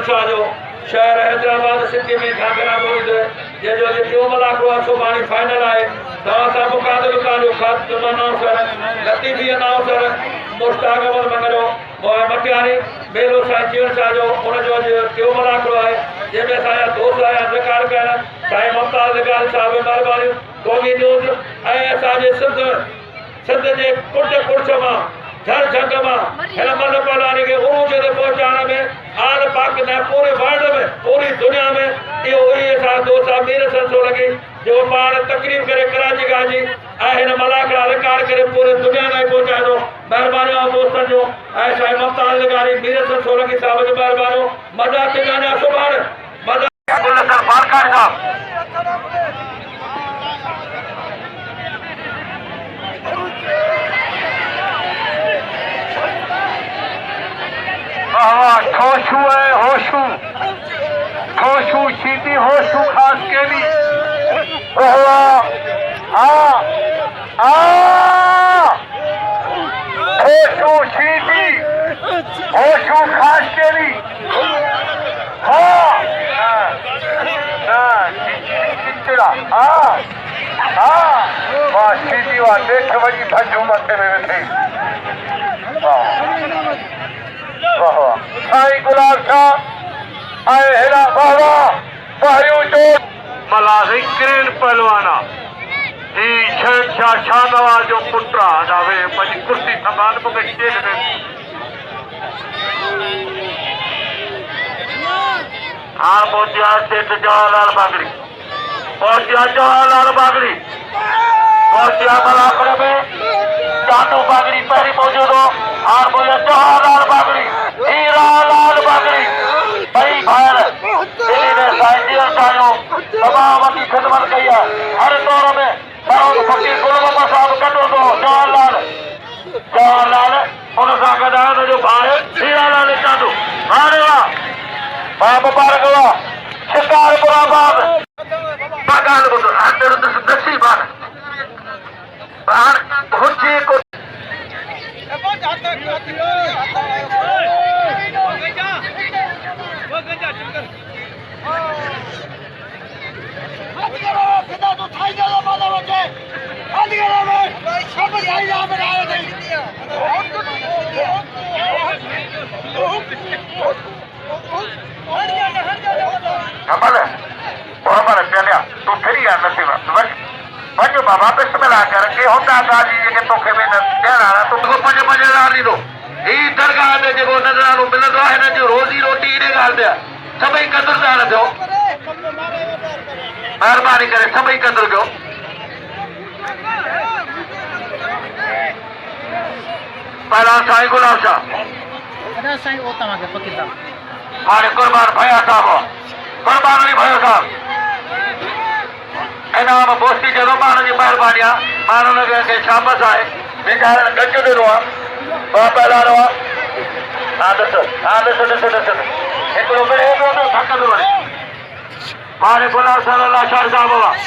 चिड़ियन शाह जो शहर हैदराबाद सिटी में घाघरा बोर्ड ये जो टियों मलाक सुभाणे फाइनल है तव्हां मुकाबिल जो ख़त अनाउंसर लतीफ़ी अनाउंसर मुश्ताक अहमद मंगलो मटियारी मेलो साईं चिड़ियन शाह जो उनजो टियों मलाक है जंहिंमें असांजा दोस्त आया रिकॉर्ड करण साईं मुमताज़ निगार साहब महिरबानी क़ौमी न्यूज़ ऐं असांजे सिंध जे कुंड कुर्छ मां झर झंग मां हिन मल पहलवानी खे उरूज ते पहुचाइण में आल पाक न पूरे वर्ल्ड में पूरी दुनिया में इहो वरी असां दोस्त आहे मीर सोलंकी जो पाण तकरीब करे कराची खां अची ऐं हिन मलाकड़ा रिकॉर्ड करे पूरे दुनिया ताईं पहुचाईंदो महिरबानी आहे दोस्तनि जो ऐं साईं मुमताज़ निगारी मीर सोलंकी साहब जो महिरबानी मज़ा थियणा सुभाणे मज़ा गुलशन फारकानी साहब होशू है होशू होशू सीधी होशू खास के लिए होशू सीधी होशू खास के लिए सीधी वाह देख वही भजू मथे में वेठे साईं गुलाब शाह आए हेरा बाबा बाहरियों जो मलाज़िम क्रेन पहलवाना ही शहंशाह शाहनवाज़ जो पुत्र आवे पंहिंजी कुर्सी संभाल मूंखे स्टेज में हाँ पहुंचा सेठ जवाहरलाल बागड़ी पहुंचा जवाहरलाल बागड़ी पहुंचा मलाकड़े में चांदू बागड़ी पहरी मौजूद हो और बोलिया जवाहरलाल बागड़ी हीरालाल बागड़ी भाई भाई दिल्ली में साईं चिड़ियन शाह जो तमाम वॾी ख़िदमत कई है हर दौर में फरोज़ फकीर गुल मोहम्मद साहब कटो तो जवाहरलाल उन सां गॾु आहे हुनजो भाउ हीरालाल चांदू हाणे वाह मुबारक वाह शिकारपुर आबाद ॻाल्हि ॿुधो हाणे नसीब हाणे हुजे को तू फिरी आ नसीब वञो बाबा बिस्मिल्लाह कर के होता गाजी जेके तोखे में ॾियण वारा तोखे पंज पंज हज़ार ॾींदो ही दरगाह में जेको नज़रानो मिलंदो आहे हिन जो रोज़ी रोटी इन ॻाल्हि ते आहे सभई क़दुरदान थियो महिरबानी करे सभई क़दुरु कयो पहिरां साईं गुलाब शाह हाणे कुर्बान भया साहब कुर्बान अली भयो साहब इनाम बोस्ती जो माण्हुनि जी महिरबानी आहे माण्हुनि खे शाबस आहे वीचारनि गज ॾिनो आहे ॿ पहिलानो आहे हा ॾिस हिकिड़ो मिले हेॾो थक थो वञे हाणे गुलाब सलाह शाह साहब आहे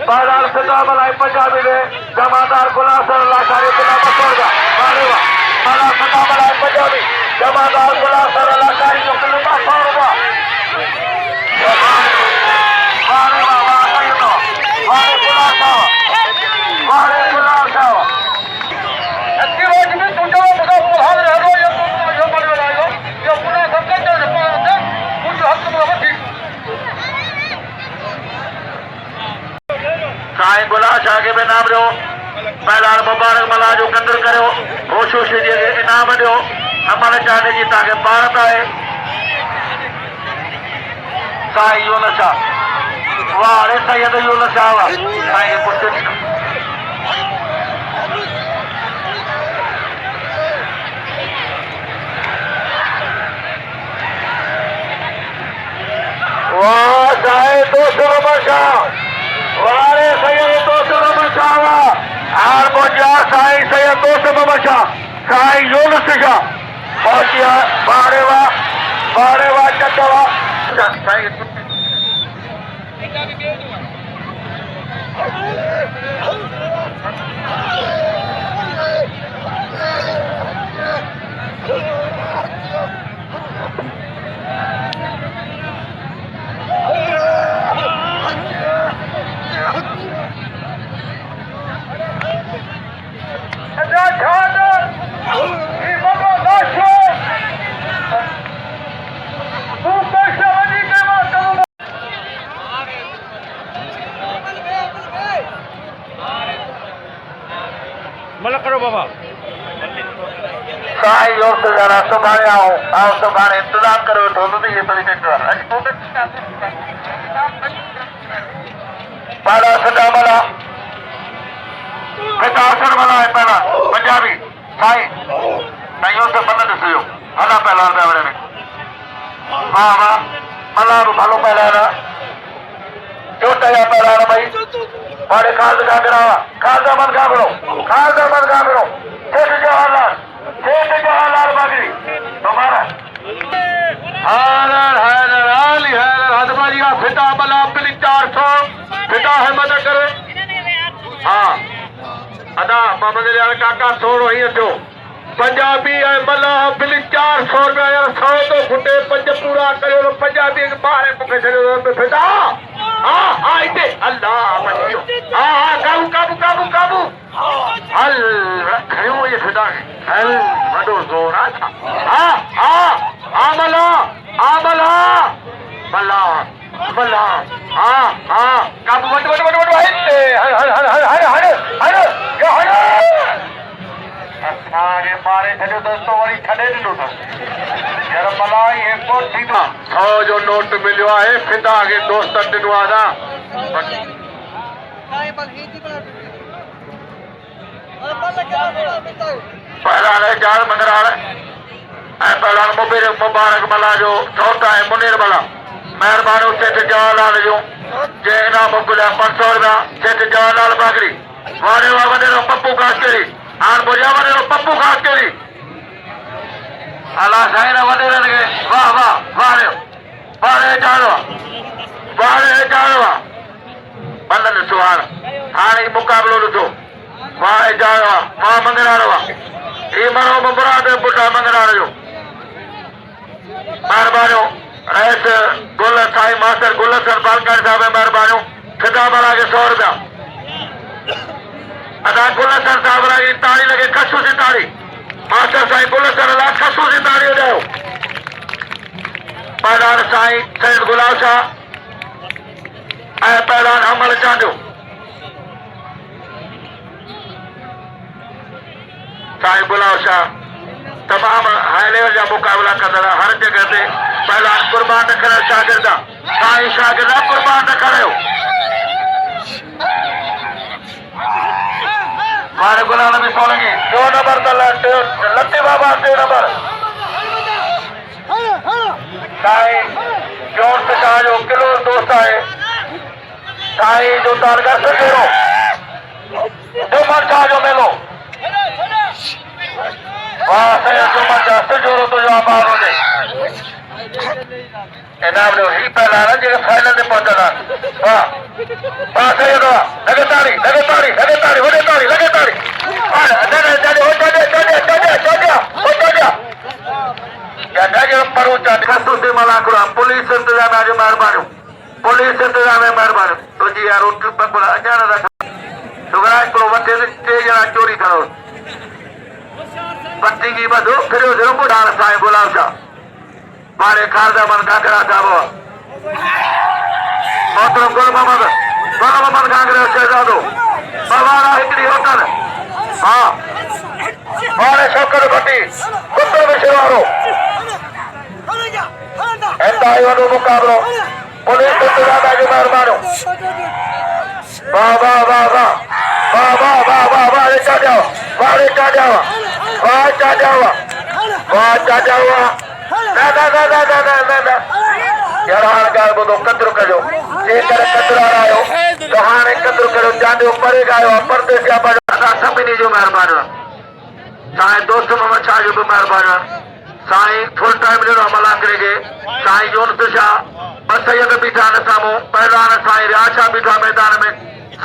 बहरहाल खिताब लाइ पंजाबी में जमादार गुलाब सलाह शाह गुलाब सोरगा हाणे वाह बड़ा खिताब लाइ पंजाबी जमादार गुलाब सलाह शाह जो किलो 100 रुपया हाणे वाह वाह सही तो हाणे गुलाब शाह अची रोज में तुझो मुझे हाल हरो यो मन लगायो यो पूरा संकट जो पाते मुझे हक में वठी साईं गुलाब शाह के में नाम ॾियो पहिलां मुबारक मला जो क़दुरु करियो होशू खे इनाम ॾियो अमल चांदे जी तव्हांखे भारत आहे साईं यूनुस शाह वाह अरे सैयद यूनुस शाह वाह साईं खे कुझु वाह साईं दोस्त शाह वारे सैयद दोस्त शाह वाह हार पहुंचा साईं सैयद दोस्त मोहम्मद शाह साईं यूनुस शाह पहुंचा बारे वाह चटवा साईं दोस्तों जरा सुभाणे आओ सुभाणे इंतजाम करो तो ये बड़ी पहला सदा वाला फिटासन वाला है पहला पंजाबी साई साइयों से बंद दिसो हला पहला बड़े ने वाह वाह मला भालो पहला ना छोटा या पहला ना भाई बड़े खास का करावा खासा मन का करो सेठ जवाहरलाल बागरी तुम्हारा हैदर अली हजमाजी का फिटा बला पिली 400 फिटा है मदद करे हाँ अदा मोहम्मद यार काका थोड़ो ही थियो पंजाबी है मला बिल 400 रुपया यार 100 तो फुटे पंज पूरा करो पंजाबी के बारे मुखे छड़ो फिटा हाँ हाँ इते अल्लाह बच्चो हाँ काबू हल रखियो ये फिटा हल वडो जोर था मला हाँ काबू वड असांजे मारे छॾियो दोस्तो वरी छॾे ॾिनो अथसि यार मला ये को थींदो 100 जो नोट मिलियो आहे फिदा खे दोस्त ॾिनो आहे पहला जाल मंगराल ऐं पहला मुबारक मला जो छोटा है मुनीर मला महिरबानी सेठ जवाहरलाल जो जे इनाम मोकिलिया 500 रुपया सेठ जवाहरलाल बागरी वारे वॾेरो पप्पू कास्केरी हाणे बुझिया वॾेरो पप्पू कास्केरी अला साईं वॾेरनि खे वाह वारे चाढ़ो बंद ॾिसो हाणे मुक़ाबिलो ॾिसो वाह चाढ़ो मां मंगराड़ो ही मनो मुराद पुटा मंगराड़ जो महिरबानियूं रईस गुल साईं मास्टर गुलशन बालकानी साहब महिरबानियूं फिदा वाला के 100 रुपया अदा गुलशन साहब की ताड़ी लगे खसूसी ताड़ी मास्टर साईं गुलशन ला खसूसी ताड़ी हो जाओ पहलान साईं सैयद गुलाब शाह पहलान अमल चांदो साईं गुलाब शाह तमाम हाई लेवल जा मुकाबला कंदड़ हर जगह ते पहलान कुर्बान न करे शागिर्दा साईं शागिर्दा कुर्बान न करियो मारे गुलाम नबी सोलंगी 2 नंबर लत्ती बाबा 2 नंबर साईं जोर से कहा जो किलो दोस्त है साईं जो तारगा से करो जुमन शाह जो मेलो वाह साईं जुमन शाह से जोरो तो जवाब आ दे इनाम लो ही पहला ना जे फाइनल में पहुंचना वाह सही दो लगे ताड़ी वडे ताड़ी लगे ताड़ी या जाके परो चाट खसूसी मलाकुरा पुलिस इंतजाम आज मेहरबानी तो जी यार उठ पकड़ा अजाना रख सुगराज को वटे से जना चोरी करो पत्ती की बदो फिर जरूर बुढ़ा साईं गुलाब शाह मारे खारदा मन काकरा साहब मोहतरम गुल मोहम्मद कांग्रेस शहजादो बवारा हिकड़ी होटल हाँ मारे शौकत भट्टी कुत्तो विशवारो ऐसा ही वडो मुकाबलो पुलिस इंतजाम जो मेहरबानो वाह चाचा यार हाणे ॻाल्हि ॿुधो कतरो कजो जेकर कतरा आयो त हाणे कतरो करो जांजो परे आयो आहे परदेसी असां सभिनी जो महिरबानी साईं दोस्त मोहम्मद शाह जो बि महिरबानी साईं फुल टाइम ॾिनो मलाकरे खे साईं यूनुस शाह ॿ सैयद बीठा आहिनि साम्हूं पहलवान साईं रियाज शाह बीठा मैदान में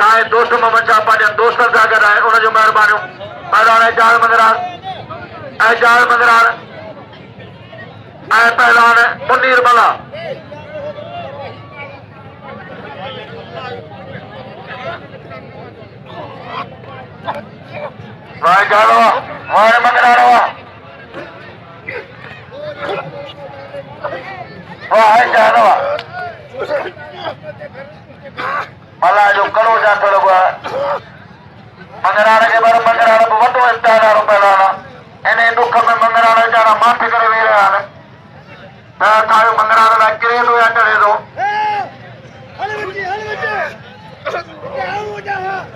साईं दोस्त मोहम्मद शाह पंहिंजनि दोस्तनि सां गॾु आहे उनजूं महिरबानियूं पहलवान एजाज मंगराल पहलवान मुनीर मला वाह जानो वाह मंगराड़ो वाह जानो मला जो करो जातो लॻो आहे मंगराड़ के बारे मंगराड़ वॾो इस्तादार पहलवान इन दुख में मंगराड़ जा वाला माथे करे वीर यार तायो मंगरा वाला करे दो या करे दो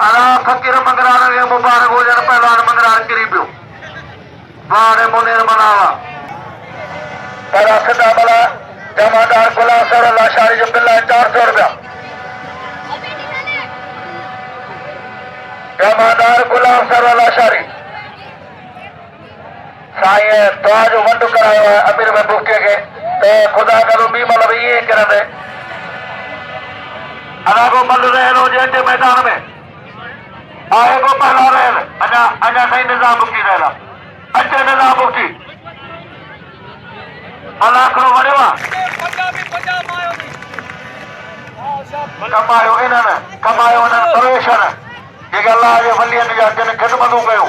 अला फकीर मंगरा के मुबारक हो जान पहलवान मंगरा करी पियो वारे मुनीर मनावा पहला सदा वाला जमादार गुलाम सर लाशारी जो बिल्ला 400 रुपया जमादार गुलाम सर लाशारी साईं तो जो वंड करायो है अमीर में बुके के तो खुदा करो भी मतलब ये कर दे अना को बंद रहे लो जे मैदान में आए को पहला रहे अना अना सही निजाम बुकी रहला अच्छे निजाम बुकी अल्लाह करो वड़ेवा कमायो इन्हनि कमायो इन्हनि परेशान जेके अल्लाह जे वलियनि जा जिन ख़िदमतूं कयूं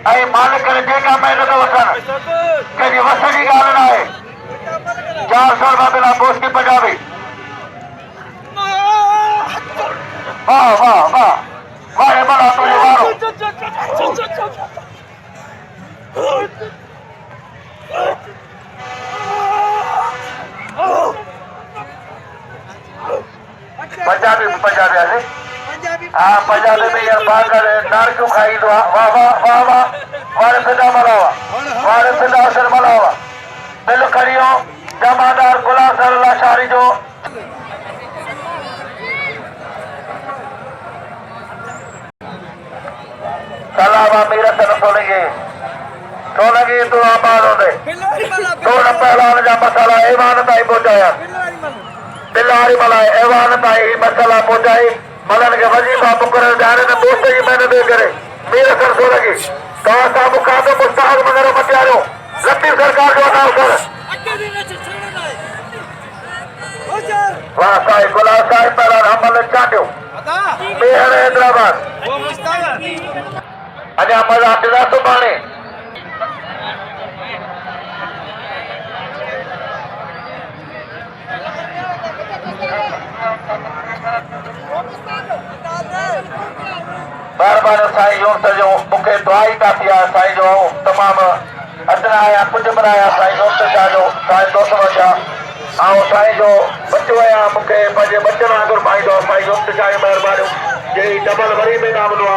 ऐं मालिक ने जेका महिनत वठनि कंहिंजी वस जी ॻाल्हि न आहे 400 रुपया बिना पोस्टी पंजाबी वाह वाह वाह वाह भला तुंहिंजो वारो पंजाबी पंजाबी आहे हाँ पंजाबी में यार बात करे नार क्यों खाई दो वाह वाह वाह वाह वारे फिदा मलावा वारे फिदा असर मलावा बिल करियो जमादार गुलाम सर लाशारी जो सलामा मेरा तन सोलगी तो आबाद होते तो न पहलान जा मसाला ईमान ताई पहुंचाया बिलारी मलाई ऐवान ताई मसाला पहुंचाई मलन के वजीफा मुकर्रर जाने ने दोस्त ही मैंने दे करे मेरे सर सो लगी तो सा मुकादो मुस्ताद मगर मटियारो लत्ती सरकार जो नाम कर वाह साईं गुलाम साईं पहला अमल चाटियो बेहर हैदराबाद अजा मजा दिला तो बाणे बार बार साईं यूं जो मूंखे दुआई था पिया साईं जो तमामु अदना आया कुझु बनाया साईं दोस्त जो साईं दोस्त वठा ऐं साईं जो बचो आया मूंखे पंहिंजे बचनि वांगुरु पाईंदो साईं दोस्त जी महिरबानियूं जहिड़ी डबल वरी में नाम लो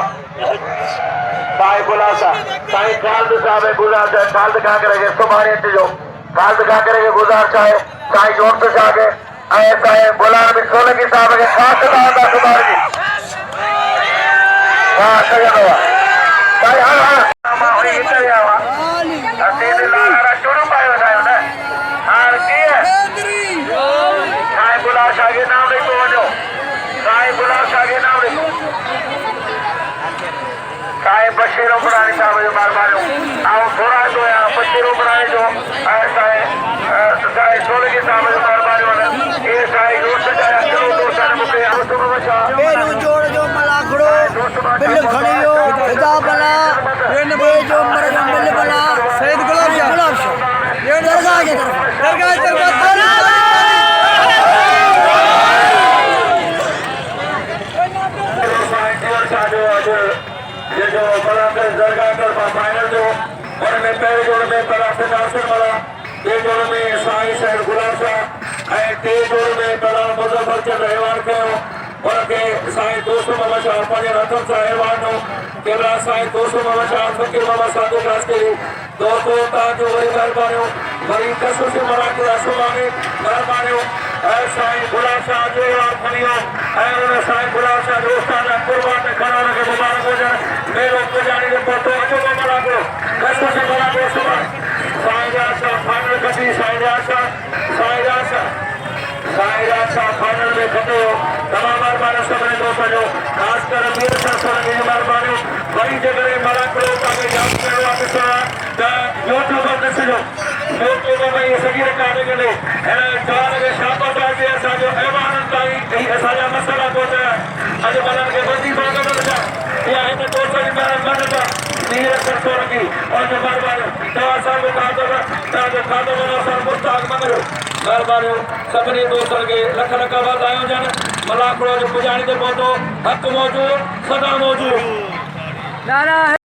साईं गुलासा साईं खालद साहब गुज़ारिश है खालद काकरे के सुभाणे अचिजो खालद काकरे के गुज़ारिश है साईं दोस्त शाह के ऐं साईं गुलाम बि सोलंकी साहब के ख़ासि तव्हां सुभाणे जी हाँ सजदो भाई हाँ हाँ मां हुई हिते विया हुआ असीं लारा चुड़ू पायो साईं न हाणे कीअं साईं गुलाम शाह के नाम ॾेई पोइ वञो साईं गुलाम शाह के नाम ॾेई साईं बशीर उमरानी साहब जो महिरबानियूं ऐं थोरा जो आहियां बशीर उमरानी जो ऐं साईं सोलंकी साहब जो महिरबानियूं आहिनि इहे साईं दोस्त जा चलो दोस्तनि मूंखे आउसुम वछा जोड़ जो मलाखड़ो बिल खड़ियो खुदा बला ये जो मरद बिल बला सैयद गुलाब शाह ये दरगाह के दरगाह ये जो बड़ा दरगाह का फाइनल जो उनमें पहले जोड़ में बड़ा नासिर वाला ये जोड़ में साईं सैयद गुलाम शाह ऐं टे जोड़ में बड़ा मुज़फ़्फ़र चंद ऐवान कयो उनखे साईं दोस्त मोहम्मद शाह पंहिंजे हथनि सां ऐवान ॾिनो केतिरा साईं दोस्त मोहम्मद शाह फ़कीर मोहम्मद सादिक अस्करी दोस्तो तव्हांजो वरी महिरबानियूं वरी ख़ुशूसी मराकज़ सुभाणे महिरबानियूं ऐं साईं गुलाम शाह जो ऐवान खणी वियो ऐं उन साईं गुलाम शाह जो उस्ताद क़ुर्बान खणण खे मुबारक हुजनि मेरो पुॼाणी जो पतो अचो मराकज़ ख़ुशूसी मराकज़ सुभाणे साईं राजा फाइनल कढी साईं राजा फाइनल में खटो तमामु महिरबानी सभिनी दोस्तनि जो ख़ासि करे वीर सरसोनी जी महिरबानियूं वरी जेकॾहिं मराकड़ो तव्हांखे यादि कयो आहे ॾिसो त यूट्यूब ॾिसिजो यूट्यूब में इहे सॼी रिकॉर्डिंग ॾे हिन जवान खे शाबाश आहे असांजो ऐवाननि ताईं असांजा मसाला पहुचाया अॼु मलनि खे वधीक वधंदो छा इहा हिन दोस्त जी महिरबानी आहे वीर सरसोनी उनजो महिरबानियूं तव्हां असांजो तव्हांजो खाधो वञो असां मुस्ताक मंगो महिरबानियूं सभिनी दोस्तनि खे लख लख वाधायूं हुजनि मलाखड़ो जो पुॼाणी ते पहुतो हक़ मौजूदु सदा मौजूदु